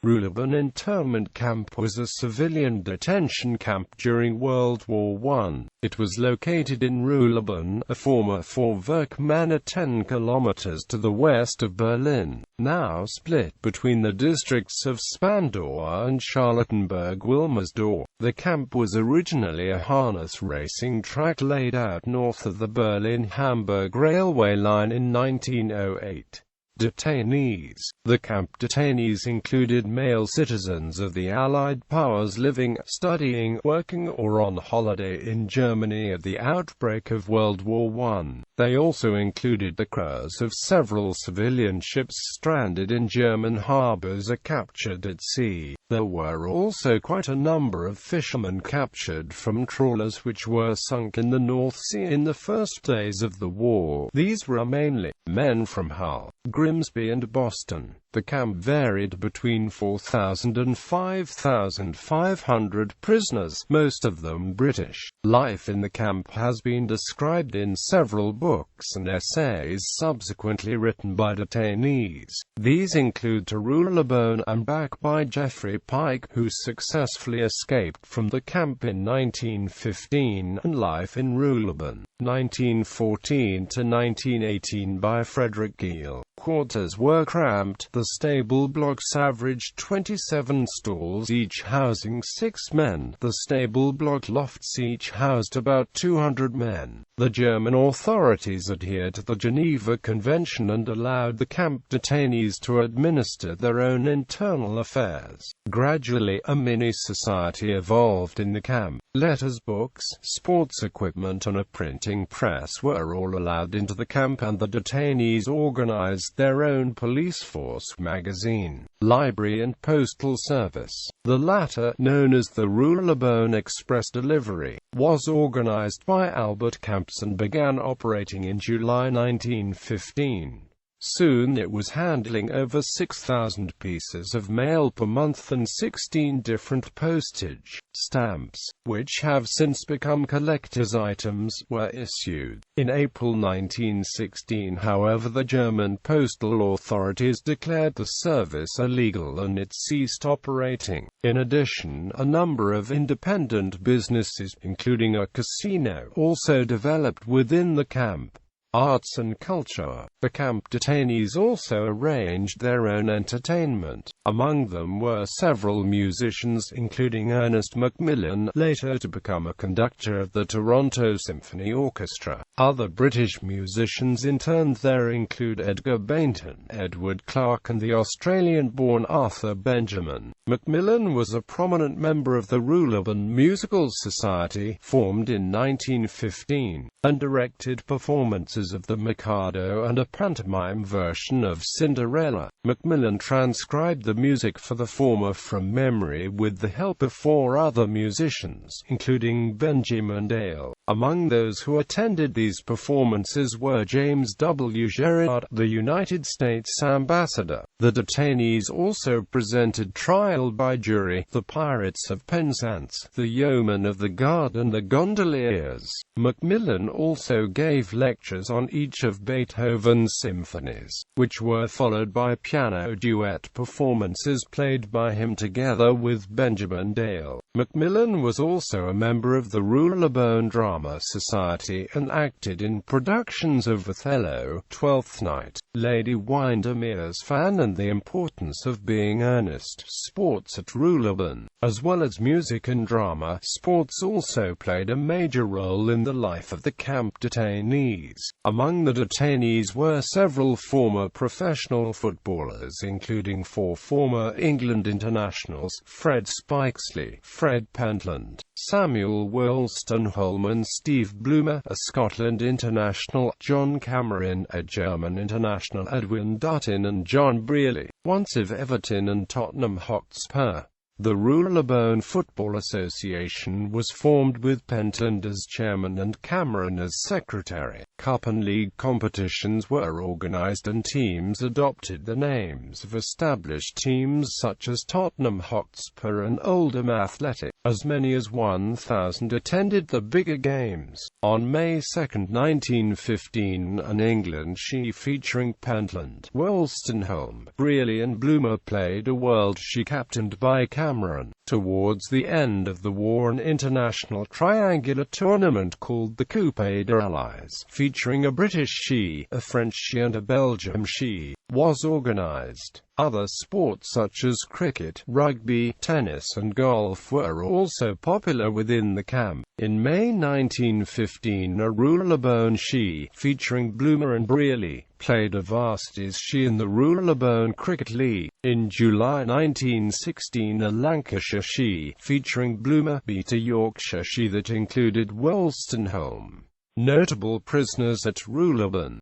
Ruhleben internment camp was a civilian detention camp during World War I. It was located in Ruhleben, a former Vorwerk manor 10 kilometers to the west of Berlin, now split between the districts of Spandau and Charlottenburg-Wilmersdorf. The camp was originally a harness racing track laid out north of the Berlin-Hamburg Railway line in 1908. Detainees. The camp detainees included male citizens of the Allied powers living, studying, working or on holiday in Germany at the outbreak of World War I. They also included the crews of several civilian ships stranded in German harbors or captured at sea. There were also quite a number of fishermen captured from trawlers which were sunk in the North Sea in the first days of the war. These were mainly men from Hull, Grimsby and Boston. The camp varied between 4,000 and 5,500 prisoners, most of them British. Life in the camp has been described in several books and essays subsequently written by detainees. These include To Ruhleben and Back by Geoffrey Pike, who successfully escaped from the camp in 1915, and Life in Ruhleben, 1914 to 1918 by Frederick Giel. Quarters were cramped. The stable blocks averaged 27 stalls, each housing 6 men. The stable block lofts each housed about 200 men. The German authorities adhered to the Geneva Convention and allowed the camp detainees to administer their own internal affairs. Gradually, a mini-society evolved in the camp. Letters, books, sports equipment and a printing press were all allowed into the camp, and the detainees organized their own police force, magazine, library and postal service. The latter, known as the Ruhleben Express Delivery, was organized by Albert Camps and began operating in July 1915. Soon it was handling over 6,000 pieces of mail per month, and 16 different postage stamps, which have since become collector's items, were issued. In April 1916, however, the German postal authorities declared the service illegal and it ceased operating. In addition, a number of independent businesses, including a casino, also developed within the camp. Arts and culture. The camp detainees also arranged their own entertainment. Among them were several musicians, including Ernest Macmillan, later to become a conductor of the Toronto Symphony Orchestra. Other British musicians interned there include Edgar Bainton, Edward Clarke and the Australian-born Arthur Benjamin. Macmillan was a prominent member of the Ruhleben Musical Society, formed in 1915, and directed performances of The Mikado and a pantomime version of Cinderella. Macmillan transcribed the music for the former from memory with the help of 4 other musicians, including Benjamin Dale. Among those who attended these performances were James W. Gerard, the United States ambassador. The detainees also presented Trial by Jury, The Pirates of Penzance, The Yeomen of the Guard and The Gondoliers. Macmillan also gave lectures on each of Beethoven's symphonies, which were followed by piano duet performances played by him together with Benjamin Dale. Macmillan was also a member of the Ruhleben Drama Society and acted in productions of Othello, Twelfth Night, Lady Windermere's Fan and The Importance of Being Earnest. Sports at Ruhleben. As well as music and drama, sports also played a major role in the life of the camp detainees. Among the detainees were several former professional footballers, including 4 former England internationals, Fred Spikesley, Fred Pentland, Samuel Wolstenholme and Steve Bloomer, a Scotland international, John Cameron, a German international, Edwin Dutton and John Brearley, once of Everton and Tottenham Hotspur. The Ruhleben Football Association was formed with Pentland as chairman and Cameron as secretary. Cup and league competitions were organized and teams adopted the names of established teams such as Tottenham Hotspur and Oldham Athletic. As many as 1,000 attended the bigger games. On May 2, 1915, an England She featuring Pentland, Wolstenholme, Brearley and Bloomer played a World She captained by Cameron. Towards the end of the war, an international triangular tournament called the Coupe des Allies, featuring a British She, a French She and a Belgium She, was organized. Other sports such as cricket, rugby, tennis and golf were also popular within the camp. In May 1915, a Ruhleben She, featuring Bloomer and Brearley, played a Vasties She in the Ruhleben Cricket League. In July 1916, a Lancashire She, featuring Bloomer, beat a Yorkshire She that included Wolstenholme. Notable prisoners at Ruhleben.